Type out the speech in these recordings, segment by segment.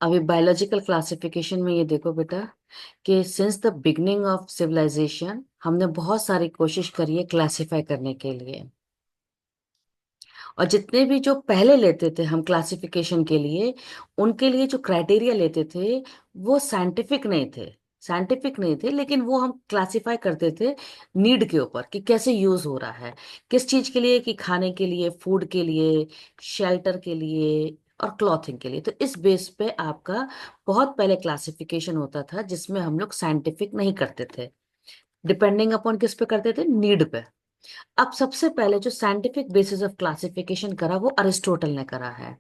अभी biological classification में ये देखो बेटा कि since the beginning of civilization हमने बहुत सारी कोशिश करी है क्लासिफाई करने के लिए। और जितने भी जो पहले लेते थे हम क्लासिफिकेशन के लिए, उनके लिए जो क्राइटेरिया लेते थे वो साइंटिफिक नहीं थे, लेकिन वो हम क्लासिफाई करते थे नीड के ऊपर कि कैसे यूज हो रहा है, किस चीज के लिए, कि खाने के लिए, फूड के लिए, शेल्टर के लिए और क्लॉथिंग के लिए। तो इस बेस पे आपका बहुत पहले क्लासिफिकेशन होता था जिसमें हम लोग साइंटिफिक नहीं करते थे, डिपेंडिंग अपॉन किस पे करते थे, नीड पे। अब सबसे पहले जो साइंटिफिक बेसिस ऑफ क्लासिफिकेशन करा वो अरिस्टोटल ने करा है।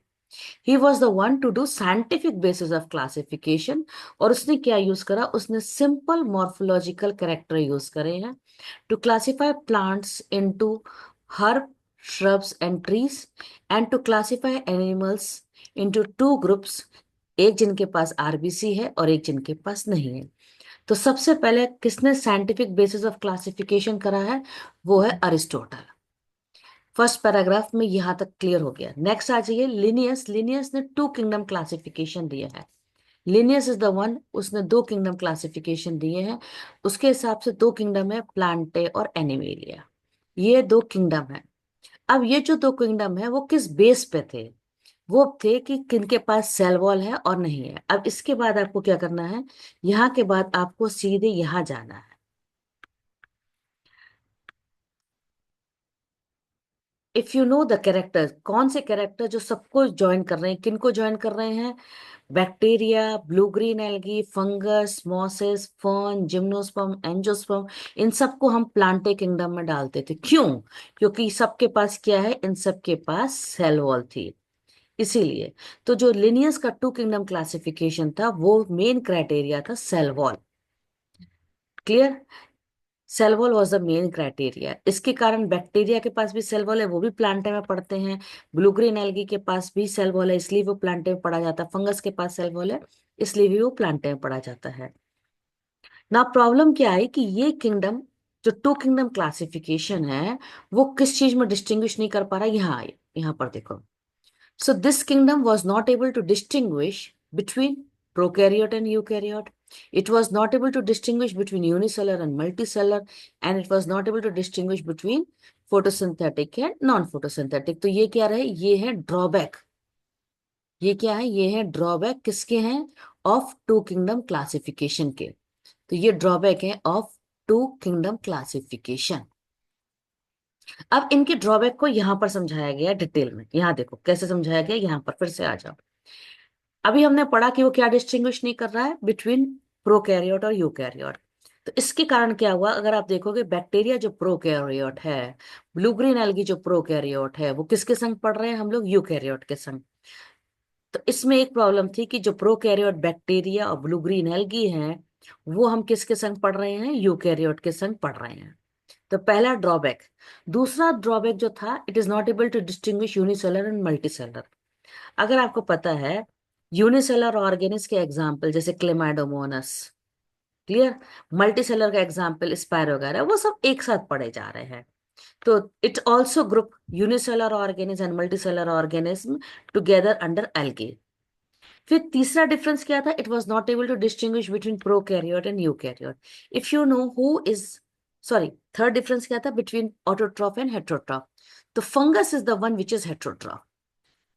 He was the one two do scientific basis of classification. और उसने क्या यूज करा, उसने सिंपल मॉर्फोलॉजिकल कैरेक्टर यूज करे हैं to classify plants into herb, shrubs and trees, and to classify animals into two groups, एक जिनके पास आरबीसी है और एक जिनके पास नहीं है। तो सबसे पहले किसने साइंटिफिक बेसिस ऑफ क्लासिफिकेशन करा है, वो है अरिस्टोटल। फर्स्ट पैराग्राफ में यहां तक क्लियर हो गया। नेक्स्ट आ जाइए, लिनियस। लिनियस ने टू किंगडम क्लासिफिकेशन दिया है। लिनियस इज द वन, उसने दो किंगडम क्लासिफिकेशन दिए हैं। उसके हिसाब से दो किंगडम है, प्लांटे और एनिमेलिया। ये दो किंगडम है। अब ये जो दो किंगडम है वो किस बेस पे थे, वो थे कि किनके पास सेल वॉल है और नहीं है। अब इसके बाद आपको क्या करना है, यहाँ के बाद आपको सीधे यहाँ जाना है। If you know the character, कौन से कैरेक्टर जो सबको ज्वाइन कर रहे हैं, किनको ज्वाइन कर रहे हैं, bacteria, blue green algae, fungus, mosses, fern, gymnosperm, angiosperm, इन सबको हम प्लांटे किंगडम में डालते थे। क्यों? क्योंकि सबके पास क्या है, इन सबके पास सेल वॉल थी, इसीलिए। तो जो लिनियस का टू किंगडम क्लासिफिकेशन था वो मेन क्राइटेरिया था cell wall. Clear? Cell wall was the main criteria. इसके कारण बैक्टीरिया के पास भी सेल वॉल है, वो भी प्लांटे में पढ़ते हैं। ब्लू ग्रीन एल्गी के पास भी सेल वॉल है, इसलिए वो प्लांटे में पढ़ा जाता है। फंगस के पास सेल वॉल है, इसलिए भी वो प्लांटे में पढ़ा जाता है। ना प्रॉब्लम क्या आई कि ये किंगडम, जो टू किंगडम क्लासिफिकेशन है, वो किस चीज में डिस्टिंग्विश नहीं कर पा रहा। यहाँ आए, यहाँ पर देखो। So this kingdom was not able to distinguish between prokaryote and eukaryote. It was not able to distinguish between unicellular and multicellular, and it was not able to distinguish between photosynthetic and non-photosynthetic. तो ये क्या रहे, ये है drawback. ये क्या है, ये है ड्रॉबैक किसके हैं, ऑफ टू किंगडम क्लासिफिकेशन के। तो ये ड्रॉबैक है ऑफ टू किंगडम क्लासिफिकेशन। अब इनके ड्रॉबैक को यहां पर समझाया गया डिटेल में। यहां देखो कैसे समझाया गया, यहां पर फिर से आ जाओ। अभी हमने पढ़ा कि वो क्या डिस्टिंग्विश नहीं कर रहा है बिटवीन प्रोकैरियोट और यूकैरियोट। तो इसके कारण क्या हुआ, अगर आप देखोगे बैक्टीरिया जो प्रोकैरियोट है, ब्लू ग्रीन एल्गी जो प्रोकैरियोट है, वो किसके संग पढ़ रहे हैं हम लोग, यूकैरियोट के संग। तो इसमें एक प्रॉब्लम थी कि जो प्रोकैरियोट बैक्टीरिया और ब्लू ग्रीन एल्गी हैं, वो हम किसके संग पढ़ रहे हैं, यूकैरियोट के संग पढ़ रहे हैं। तो पहला ड्रॉबैक। दूसरा ड्रॉबैक जो था, it is not able to distinguish unicellular and multicellular. अगर आपको पता है, यूनिसेलर ऑर्गेनिज के एग्जाम्पल जैसे क्लेमाइडोमोनास, क्लियर, मल्टीसेलर का एग्जाम्पल स्पाइरो वगैरह, वो सब एक साथ पढ़े जा रहे हैं। तो it also group unicellular organism and multicellular organism together under algae. फिर तीसरा डिफरेंस क्या था, it was not able to distinguish between prokaryote and eukaryote. If you know who is, sorry, third difference क्या था, बिटवीन ऑटोट्रॉफ एंड हेट्रोट्रॉफ। तो fungus is the one which is heterotroph.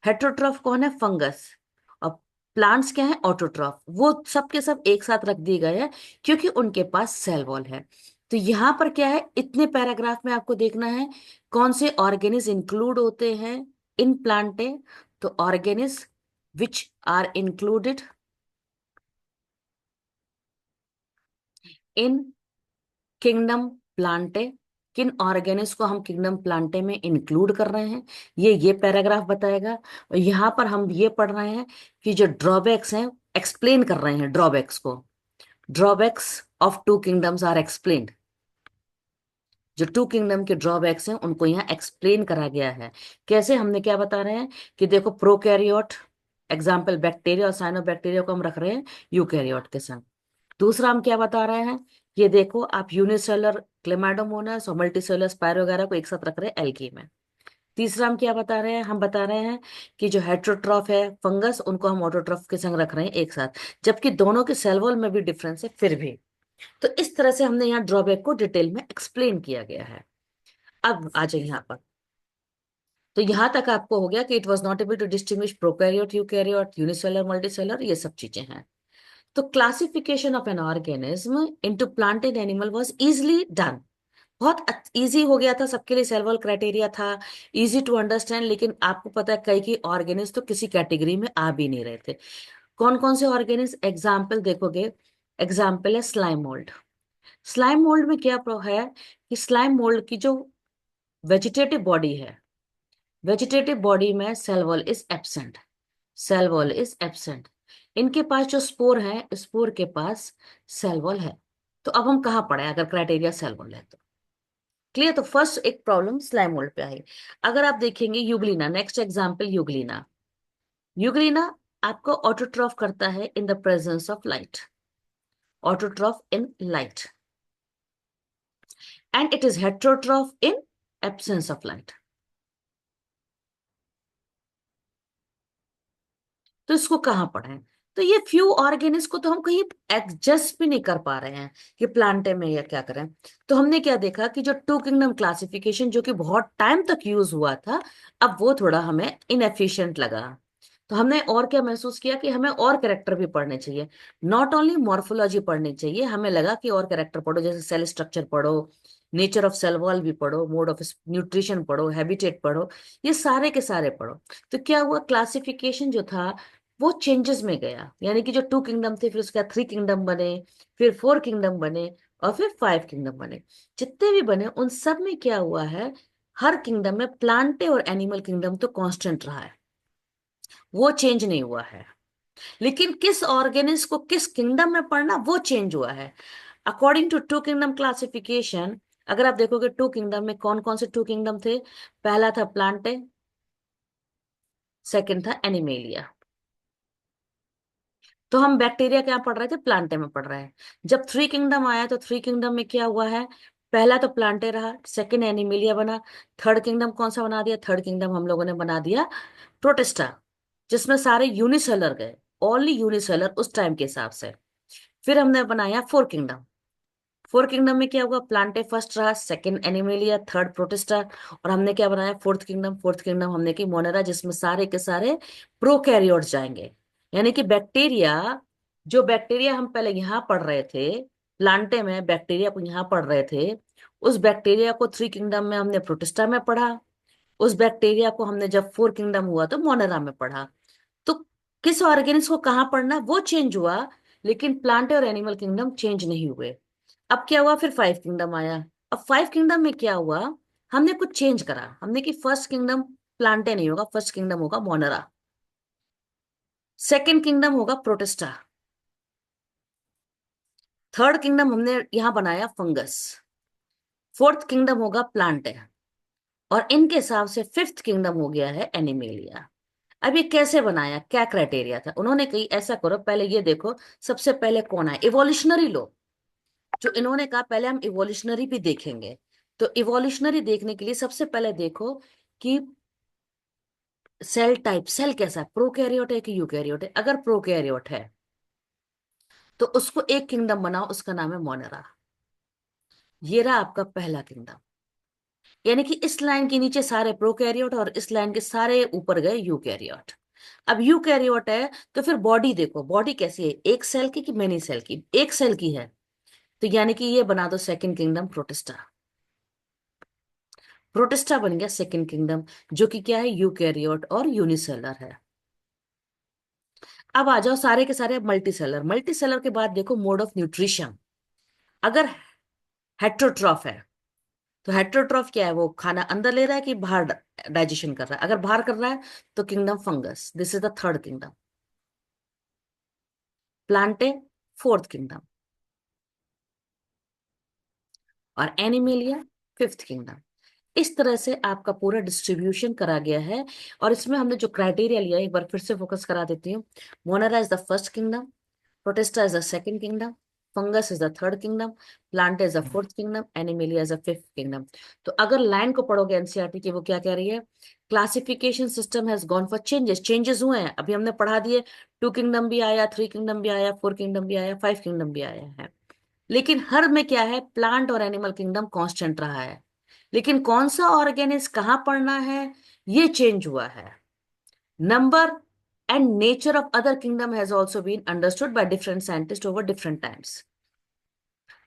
Heterotroph कौन है, fungus. और plants क्या है, autotroph. वो सब के सब एक साथ रख दिए गए हैं क्योंकि उनके पास सेल वॉल है। तो यहां पर क्या है, इतने पैराग्राफ में आपको देखना है कौन से ऑर्गेनिज इंक्लूड होते हैं इन प्लांटे। तो organism which are included in kingdom Plantae, किन ऑर्गेनिज को हम किंगडम प्लांटे में इंक्लूड कर रहे हैं, ये पैराग्राफ बताएगा। और यहाँ पर हम ये पढ़ रहे हैं कि जो ड्रॉबैक्स हैं, एक्सप्लेन कर रहे हैं ड्रॉबैक्स को। Drawbacks of two kingdoms are explained. जो टू किंगडम के ड्रॉबैक्स हैं उनको यहाँ एक्सप्लेन करा गया है। कैसे, हमने क्या बता रहे हैं कि देखो, प्रोकैरियोट एग्जाम्पल बैक्टीरिया और साइनोबैक्टीरिया को हम रख रहे हैं यूकैरियोट के संग। दूसरा हम क्या बता रहे हैं, ये देखो आप यूनिसेलर क्लेमाइडोमोनास और मल्टीसेलर स्पाइरो वगैरह को एक साथ रख रहे हैं एल्गी में। तीसरा हम क्या बता रहे हैं, हम बता रहे हैं कि जो हेट्रोट्रॉफ है फंगस, उनको हम ऑटोट्रॉफ के संग रख रहे हैं एक साथ, जबकि दोनों के सेल वॉल में भी डिफरेंस है फिर भी। तो इस तरह से हमने यहाँ ड्रॉबैक को डिटेल में एक्सप्लेन किया गया है। अब आ जाइए यहाँ पर। तो यहां तक आपको हो गया कि it was not able to distinguish prokaryote eukaryote unicellular multicellular, ये सब चीजें हैं। तो classification of an organism into plant and animal was easily done. बहुत इजी हो गया था सबके लिए, सेल वॉल क्राइटेरिया था, इजी टू अंडरस्टैंड। लेकिन आपको पता है कई ऑर्गेनिज तो किसी कैटेगरी में आ भी नहीं रहे थे। कौन कौन से ऑर्गेनिज, एग्जाम्पल देखोगे, एग्जाम्पल है स्लाइम मोल्ड। स्लाइम मोल्ड में क्या प्रो है कि स्लाइम मोल्ड की जो वेजिटेटिव बॉडी है, वेजिटेटिव बॉडी में cell wall is absent, cell wall is absent. इनके पास जो स्पोर है, स्पोर के पास सेल वॉल है। तो अब हम कहाँ पड़े अगर क्राइटेरिया सेल वॉल है तो? क्लियर। तो फर्स्ट एक प्रॉब्लम स्लाइम मोल्ड पे आई। अगर आप देखेंगे Euglena, next example Euglena. Euglena आपको ऑटोट्रॉफ करता है in the presence of light, autotroph in light, and it is heterotroph in absence of light. तो इसको कहाँ पढ़े? तो ये फ्यू ऑर्गेनिज को तो हम कहीं एडजस्ट भी नहीं कर पा रहे हैं कि प्लांटे में या क्या करें। तो हमने क्या देखा कि जो टू किंगडम क्लासिफिकेशन जो कि बहुत टाइम तक यूज हुआ था, अब वो थोड़ा हमें इनएफिशिएंट लगा। तो हमने और क्या महसूस किया कि हमें और कैरेक्टर भी पढ़ने चाहिए, नॉट ओनली मॉर्फोलॉजी पढ़नी चाहिए। हमें लगा कि और कैरेक्टर पढ़ो, जैसे सेल स्ट्रक्चर पढ़ो, नेचर ऑफ सेल वॉल भी पढ़ो, मोड ऑफ न्यूट्रिशन पढ़ो, हैबिटेट पढ़ो, ये सारे के सारे पढ़ो। तो क्या हुआ, क्लासिफिकेशन जो था वो चेंजेस में गया। यानी कि जो टू किंगडम थे, फिर उसके बाद थ्री किंगडम बने, फिर फोर किंगडम बने, और फिर फाइव किंगडम बने। जितने भी बने उन सब में क्या हुआ है, हर किंगडम में प्लांटे और एनिमल किंगडम तो कांस्टेंट रहा है, वो चेंज नहीं हुआ है। लेकिन किस ऑर्गेनिज को किस किंगडम में पढ़ना वो चेंज हुआ है। According to two kingdom classification, अगर आप देखोगे टू किंगडम में कौन कौन से टू किंगडम थे, पहला था प्लांटे, सेकंड था एनिमेलिया। तो हम बैक्टीरिया क्या पढ़ रहे थे, प्लांटे में पढ़ रहे हैं। जब थ्री किंगडम आया तो थ्री किंगडम में क्या हुआ है, पहला तो प्लांटे रहा, सेकंड एनिमेलिया बना, थर्ड किंगडम कौन सा बना दिया, थर्ड किंगडम हम लोगों ने बना दिया प्रोटिस्टा, जिसमें सारे यूनिसेलर गए, ओनली यूनिसेलर उस टाइम के हिसाब से। फिर हमने बनाया फोर किंगडम। फोर किंगडम में क्या हुआ, प्लांटे फर्स्ट रहा, सेकंड एनिमेलिया, थर्ड प्रोटिस्टा, और हमने क्या बनाया फोर्थ किंगडम। फोर्थ किंगडम हमने की मोनेरा, जिसमें सारे के सारे प्रोकैरियोट्स जाएंगे। यानी कि बैक्टीरिया, जो बैक्टीरिया हम पहले यहाँ पढ़ रहे थे, प्लांटे में बैक्टीरिया को यहाँ पढ़ रहे थे, उस बैक्टीरिया को थ्री किंगडम में हमने प्रोटिस्टा में पढ़ा, उस बैक्टीरिया को हमने जब फोर किंगडम हुआ तो मोनेरा में पढ़ा। तो किस ऑर्गेनिज्म को कहाँ पढ़ना वो चेंज हुआ, लेकिन प्लांट और एनिमल किंगडम चेंज नहीं हुए। अब क्या हुआ, फिर फाइव किंगडम आया। अब फाइव किंगडम में क्या हुआ, हमने कुछ चेंज करा, हमने कि फर्स्ट किंगडम प्लांटे नहीं होगा, फर्स्ट किंगडम होगा मोनरा, सेकंड किंगडम होगा प्रोटिस्टा, थर्ड किंगडम हमने यहां बनाया फंगस, फोर्थ किंगडम होगा प्लांट है, और इनके हिसाब से फिफ्थ किंगडम हो गया है एनिमेलिया। अब ये कैसे बनाया, क्या क्राइटेरिया था, उन्होंने कही ऐसा करो, पहले ये देखो सबसे पहले कौन है, इवोल्यूशनरी लो। जो इन्होंने कहा पहले हम इवोल्यूशनरी भी देखेंगे। तो इवोल्यूशनरी देखने के लिए सबसे पहले देखो कि सेल टाइप, सेल कैसा है, प्रोकैरियोट है कि यूकैरियोट है। अगर प्रोकैरियोट है तो उसको एक किंगडम बनाओ, उसका नाम है मोनेरा। ये रहा आपका पहला किंगडम। यानी कि इस लाइन के नीचे सारे प्रोकैरियोट और इस लाइन के सारे ऊपर गए यूकैरियोट। अब यूकैरियोट है तो फिर बॉडी देखो, बॉडी कैसी है, एक सेल की कि मेनी सेल की, एक सेल की है। तो यानी कि ये बना दो सेकंड किंगडम प्रोटिस्टा। प्रोटिस्टा बन गया सेकंड किंगडम, जो कि क्या है, यूकैरियोट और यूनिसेलर है। अब आ जाओ सारे के सारे मल्टी सेलर। मल्टी सेलर के बाद देखो मोड ऑफ न्यूट्रिशन। अगर हेट्रोट्रॉफ है तो हेट्रोट्रॉफ क्या है, वो खाना अंदर ले रहा है कि बाहर डाइजेशन कर रहा है। अगर बाहर कर रहा है तो kingdom fungus, this is the third kingdom. Plantae fourth kingdom, और एनिमेलिया फिफ्थ किंगडम। इस तरह से आपका पूरा डिस्ट्रीब्यूशन करा गया है। और इसमें हमने जो क्राइटेरिया लिया एक बार फिर से फोकस करा देती हूँ। Monera is the first kingdom, protista is the second kingdom, fungus is the third kingdom, plant is the fourth kingdom, animalia is the fifth kingdom. तो अगर लाइन को पढ़ोगे एनसीईआरटी की, वो क्या कह रही है, classification system has gone for changes, changes हुए हैं, अभी हमने पढ़ा दिए, टू किंगडम भी आया, थ्री किंगडम भी आया, फोर किंगडम भी आया, फाइव किंगडम भी आया है, लेकिन हर में क्या है, प्लांट और एनिमल किंगडम कांस्टेंट रहा है, लेकिन कौन सा ऑर्गेनिज कहाँ पढ़ना है ये चेंज हुआ है। Number and nature of other kingdom has also been understood by different scientist over different times.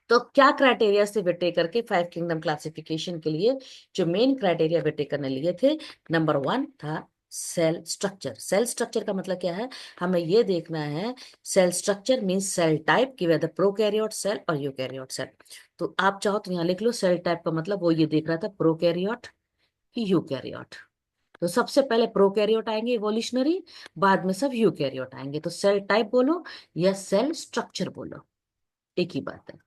तो क्या क्राइटेरिया से विटेकर के फाइव किंगडम क्लासिफिकेशन के लिए जो मेन क्राइटेरिया विटेकर ने लिए थे, नंबर वन था सेल स्ट्रक्चर। सेल स्ट्रक्चर का मतलब क्या है, हमें ये देखना है, cell structure means cell type की, वेदर प्रोकैरियोट सेल और यूकैरियोट सेल। तो आप चाहो तो यहाँ लिख लो, सेल टाइप का मतलब वो ये देख रहा था, प्रोकैरियोट कि यूकैरियोट। तो सबसे पहले प्रोकैरियोट आएंगे इवोल्यूशनरी, बाद में सब यूकैरियोट आएंगे। तो सेल टाइप बोलो या सेल स्ट्रक्चर बोलो, एक ही बात है।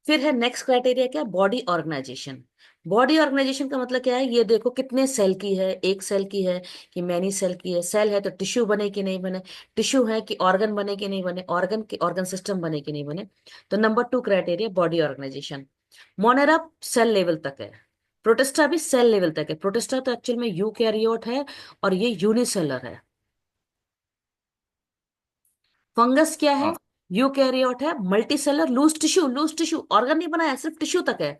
फिर है नेक्स्ट क्राइटेरिया क्या, बॉडी ऑर्गेनाइजेशन। बॉडी ऑर्गेनाइजेशन का मतलब क्या है, ये देखो कितने सेल की है, एक सेल की है कि मैनी सेल की है, सेल है तो टिश्यू बने कि नहीं बने, टिश्यू है कि ऑर्गन बने कि नहीं बने, ऑर्गन के ऑर्गन सिस्टम बने कि नहीं बने। तो number two criteria body organization. Monera cell level तक है, प्रोटिस्टा भी सेल लेवल तक है, प्रोटिस्टा तो एक्चुअल में यूकैरियोट है और ये यूनिसेलर है। फंगस क्या है, हाँ। यूकैरियोट है, multicellular, loose tissue, loose tissue, organ नहीं बनाया, सिर्फ टिश्यू तक है।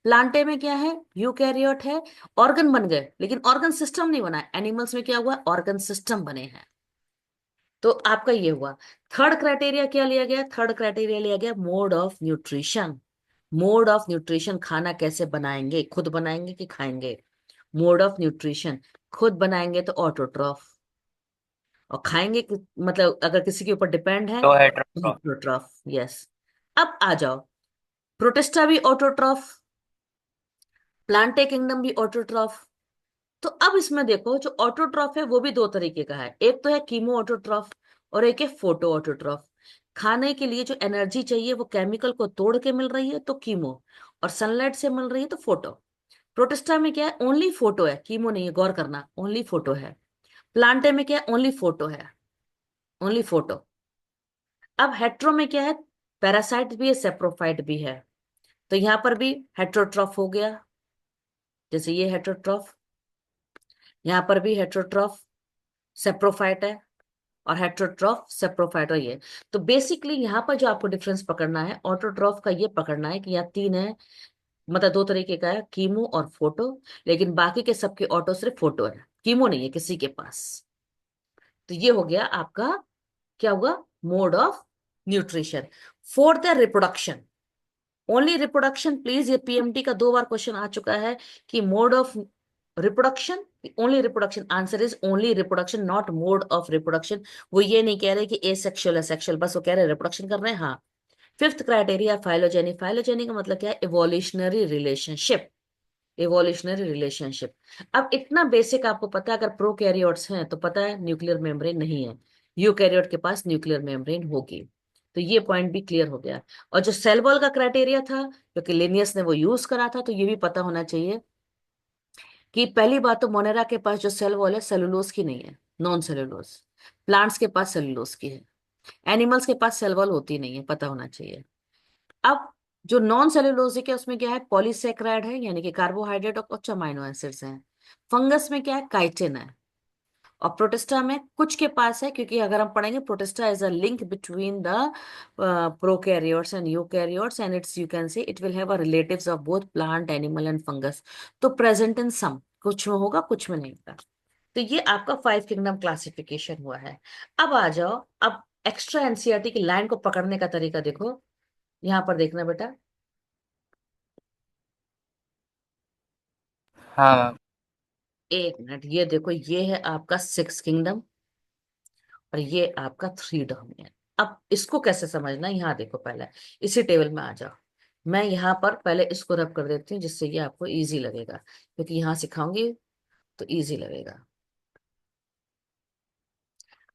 प्लांटे में क्या है, यूकैरियोट है, ऑर्गन बन गए लेकिन ऑर्गन सिस्टम नहीं बना। एनिमल्स में क्या हुआ, ऑर्गन सिस्टम बने हैं। तो आपका ये हुआ। थर्ड क्राइटेरिया क्या लिया गया, थर्ड क्राइटेरिया लिया गया mode of nutrition. Mode of nutrition, खाना कैसे बनाएंगे, खुद बनाएंगे कि खाएंगे। मोड ऑफ न्यूट्रिशन, खुद बनाएंगे तो ऑटोट्रॉफ, और खाएंगे मतलब अगर किसी के ऊपर डिपेंड है, तो हेट्रोट्रॉफ। ऑटोट्रॉफ। यस। अब आ जाओ, प्रोटिस्टा भी ऑटोट्रॉफ, प्लांटे किंगडम भी ऑटोट्रॉफ। तो अब इसमें देखो, जो ऑटोट्रॉफ है वो भी दो तरीके का है, एक तो है कीमो ऑटोट्रॉफ और एक है फोटो ऑटोट्रॉफ। खाने के लिए जो एनर्जी चाहिए वो केमिकल को तोड़ के मिल रही है तो कीमो, और सनलाइट से मिल रही है तो फोटो। प्रोटिस्टा में क्या है, ओनली फोटो है, कीमो नहीं है, गौर करना, ओनली फोटो है। प्लांटे में क्या है, ओनली फोटो है, ओनली फोटो। अब हेट्रो में क्या है, पैरासाइट भी है, सेप्रोफाइट भी है। तो यहां पर भी हेट्रोट्रॉफ हो गया, जैसे ये हेट्रोट्रॉफ, यहां पर भी हेट्रोट्रॉफ, सेप्रोफाइट है, और हेट्रोट्रॉफ सेप्रोफाइट और ये। तो बेसिकली यहाँ पर जो आपको डिफरेंस पकड़ना है, ऑटोट्रॉफ का ये पकड़ना है कि यहाँ तीन है, मतलब दो तरीके का है, कीमो और फोटो, लेकिन बाकी के सबके ऑटो सिर्फ फोटो है, कीमो नहीं है किसी के पास। तो ये हो गया आपका, क्या हुआ, मोड ऑफ न्यूट्रिशन। फोर्थ है रिप्रोडक्शन, ओनली रिप्रोडक्शन प्लीज, ये पीएमटी का दो बार क्वेश्चन आ चुका है कि mode of reproduction, only reproduction, answer is only reproduction not mode of reproduction. वो ये नहीं कह रहे कि ए सेक्सुअल है सेक्सुअल, बस वो कह रहे रिप्रोडक्शन कर रहे हैं, हाँ। फिफ्थ क्राइटेरिया फाइलोजेनी, फाइलोजेनी का मतलब क्या है, इवोल्यूशनरी रिलेशनशिप, इवोल्यूशनरी रिलेशनशिप। अब इतना बेसिक आपको पता है, अगर प्रोकैरियोट्स हैं तो पता है न्यूक्लियर मेम्ब्रेन नहीं है, यूकैरियोट के पास न्यूक्लियर मेम्ब्रेन होगी। तो ये पॉइंट भी क्लियर हो गया। और जो सेल वॉल का क्राइटेरिया था, क्योंकि लिनियस ने वो यूज करा था, तो ये भी पता होना चाहिए कि पहली बात तो मोनेरा के पास जो सेल वॉल है सेलुलोज की नहीं है, नॉन सेलुलोज। प्लांट्स के पास सेलुलोज की है, एनिमल्स के पास सेल वॉल होती नहीं है, पता होना चाहिए। अब जो नॉन सेलुलोजिक है उसमें क्या है, पॉलीसेक्राइड है, यानी कि कार्बोहाइड्रेट और कुछ अमाइनो एसिड्स हैं। फंगस में क्या है, काइटिन है। और प्रोटिस्टा में कुछ के पास है, क्योंकि अगर हम पढ़ेंगे, protista is a link between the prokaryotes and eukaryotes, and it's, you can say it will have a relatives of both plant animal and fungus. तो प्रेजेंट इन सम, कुछ में होगा कुछ में नहीं होगा। तो ये आपका फाइव किंगडम क्लासिफिकेशन हुआ है। अब आ जाओ, अब एक्स्ट्रा एनसीईआरटी की लाइन को पकड़ने का तरीका देखो, यहां पर देखना बेटा। हाँ मैम। एक मिनट, ये देखो, ये है आपका सिक्स किंगडम और ये आपका थ्री डोमिनियन। अब इसको कैसे समझना है, यहाँ देखो, पहले इसी टेबल में आ जाओ। मैं यहाँ पर पहले इसको रब कर देती हूँ जिससे ये आपको इजी लगेगा, क्योंकि यहाँ सिखाऊंगी तो इजी लगेगा।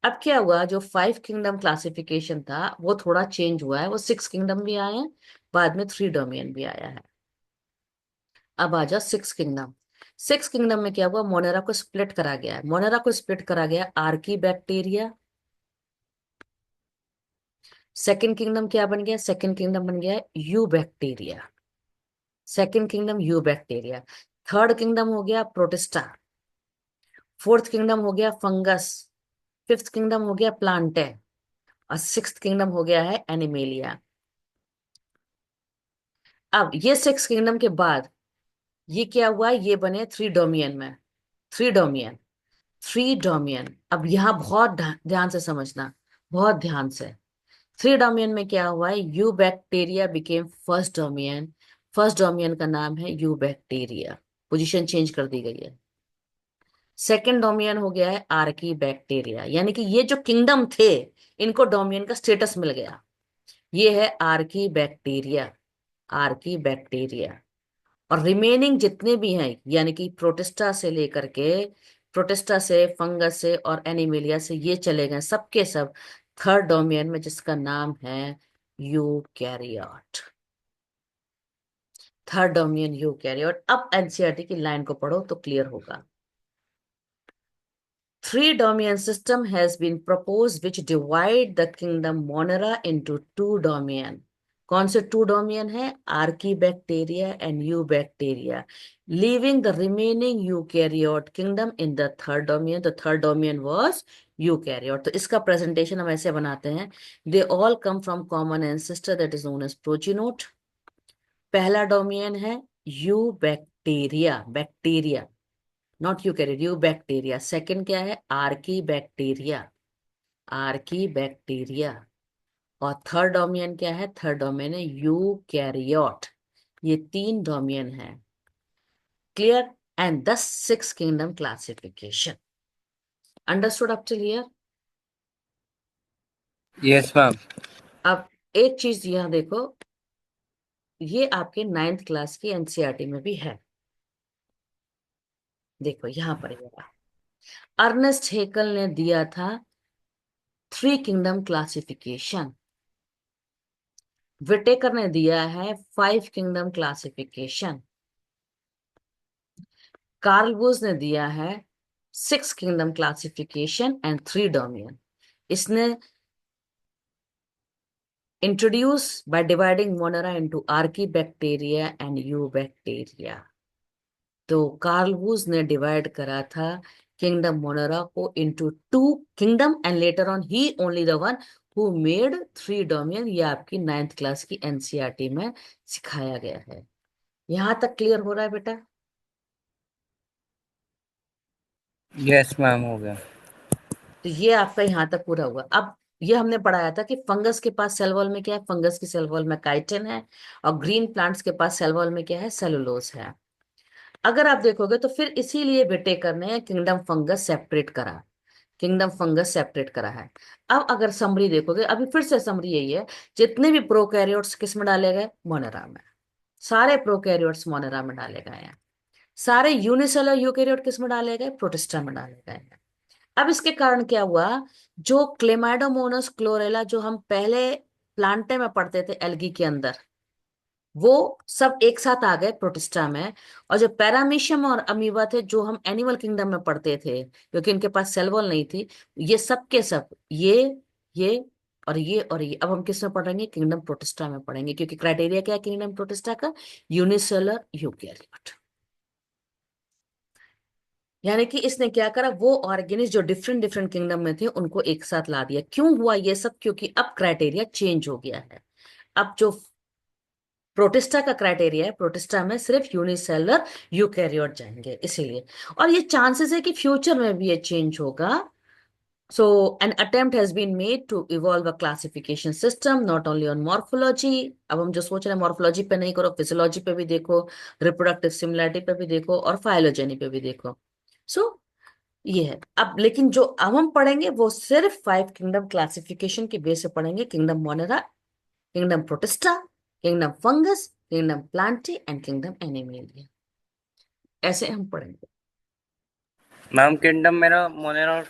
अब क्या हुआ, जो फाइव किंगडम क्लासिफिकेशन था वो थोड़ा चेंज हुआ है, वो सिक्स किंगडम भी आए हैं, बाद में थ्री डोमिनियन भी आया है। अब आ जाओ सिक्स किंगडम। सिक्स किंगडम में क्या हुआ, मोनेरा को स्प्लिट करा गया है, मोनेरा को स्प्लिट करा गया आर्की बैक्टीरिया, सेकंड किंगडम क्या बन गया? सेकंड किंगडम बन गया you bacteria. Second kingdom you bacteria. Third kingdom हो गया प्रोटिस्टा। फोर्थ किंगडम हो गया फंगस। फिफ्थ किंगडम हो गया प्लांटे। और सिक्स्थ किंगडम हो गया है एनिमेलिया। अब ये सिक्स किंगडम के बाद ये क्या हुआ? ये बने थ्री डोमियन में। Three domain. Three domain. अब यहां बहुत ध्यान से समझना, बहुत ध्यान से। थ्री डोमियन में क्या हुआ है? Eubacteria became first domain. First domain का नाम है यू बैक्टीरिया। पोजीशन चेंज कर दी गई है। सेकंड डोमियन हो गया है आर्की बैक्टीरिया, यानी कि ये जो किंगडम थे इनको डोमियन का स्टेटस मिल गया। ये है आर्की बैक्टीरिया। Archaebacteria. और रिमेनिंग जितने भी हैं, यानी कि प्रोटिस्टा से लेकर के, प्रोटिस्टा से, फंगस से और एनिमेलिया से, ये चले गए सबके सब थर्ड डोमियन में, जिसका नाम है यूकैरियोट। Third domain eukaryote. अब एनसीईआरटी की लाइन को पढ़ो तो क्लियर होगा। Three domain system has been proposed which divide the kingdom Monera into two domain. कौन से टू डोमियन है? Archaebacteria and eubacteria, leaving the remaining eukaryote kingdom in the third domain. The third domain was eukaryote. तो इसका presentation हम ऐसे बनाते हैं, they all come from common ancestor that is known as progenote. पहला domain है eubacteria, bacteria, not eukaryote, eubacteria. Second क्या है? Archaebacteria, archaebacteria. और थर्ड डोमियन क्या है? थर्ड डोमियन है यूकैरियोट। ये तीन डोमियन है। Clear? And the six kingdom classification. Understood up till here? Yes ma'am. अब एक चीज यहां देखो, ये आपके नाइन्थ क्लास की एनसीईआरटी में भी है। देखो यहां पर ये रहा। अर्नेस्ट हेकल ने दिया था थ्री किंगडम क्लासिफिकेशन। विटेकर ने दिया है five kingdom classification. Carl Woese ने दिया है six kingdom classification and three domain. इसने introduce by dividing Monera into archaebacteria and eubacteria. तो कार्ल बूज ने डिवाइड करा था किंगडम मोनेरा को into two kingdom, and later on he only the one who made three domain. ये आपकी ninth class की NCERT में सिखाया गया है। यहां तक क्लियर हो रहा है बेटा? यस मैम, हो गया। तो ये आपका यहां तक पूरा हुआ। अब ये हमने पढ़ाया था कि फंगस के पास सेल वॉल में क्या है? फंगस की सेल वॉल में काइटिन है। और ग्रीन प्लांट्स के पास सेल वॉल में क्या है? सेलुलोज है। अगर आप देखोगे तो फिर इसीलिए विटेकर ने किंगडम फंगस सेपरेट करा। किंगडम फंगस सेपरेट करा है। अब अगर समरी देखोगे, अभी फिर से समरी यही है, जितने भी प्रोकैरियोट्स किस में डाले गए? मोनेरा में। सारे प्रोकैरियोट्स मोनेरा में डाले गए हैं। सारे यूनिसेलर यूकैरियोट किस में डाले गए? प्रोटिस्टा में डाले गए हैं। अब इसके कारण क्या हुआ? जो क्लेमाइडोमोनास क्लोरेला जो हम पहले प्लांटे में पढ़ते थे एल्गी के अंदर, वो सब एक साथ आ गए प्रोटिस्टा में। और जो पैरामीशियम और अमीबा थे जो हम एनिमल किंगडम में पढ़ते थे, क्योंकि इनके पास सेल वॉल नहीं थी, ये सब के सब, ये और ये अब हम किस में पढ़ेंगे? किंगडम प्रोटिस्टा में पढ़ेंगे, क्योंकि क्राइटेरिया क्या है किंगडम प्रोटिस्टा का? Unicellular eukaryote. यानी कि इसने क्या करा, वो ऑर्गेनिज जो डिफरेंट डिफरेंट किंगडम में थे उनको एक साथ ला दिया। क्यों हुआ ये सब? क्योंकि अब क्राइटेरिया चेंज हो गया है। अब जो प्रोटिस्टा का क्राइटेरिया है, प्रोटिस्टा में सिर्फ यूनिसेलर यूकैरियोट जाएंगे, इसीलिए। और ये चांसेस है कि फ्यूचर में भी ये चेंज होगा। So an attempt has been made to evolve a classification system not only on morphology. अब हम जो सोच रहे हैं मॉर्फोलॉजी पे नहीं करो, फिजियोलॉजी पे भी देखो, रिप्रोडक्टिव सिमिलरिटी पे भी देखो, और फाइलोजेनी पे भी देखो। सो ये है। अब लेकिन जो अब हम पढ़ेंगे वो सिर्फ फाइव किंगडम क्लासिफिकेशन के बेस पे पढ़ेंगे। Kingdom Monera, kingdom protista, kingdom fungus, kingdom Plantae and kingdom animalia. ऐसे हम पढ़ेंगे। मैम, किंगडम मेरा मोनेरा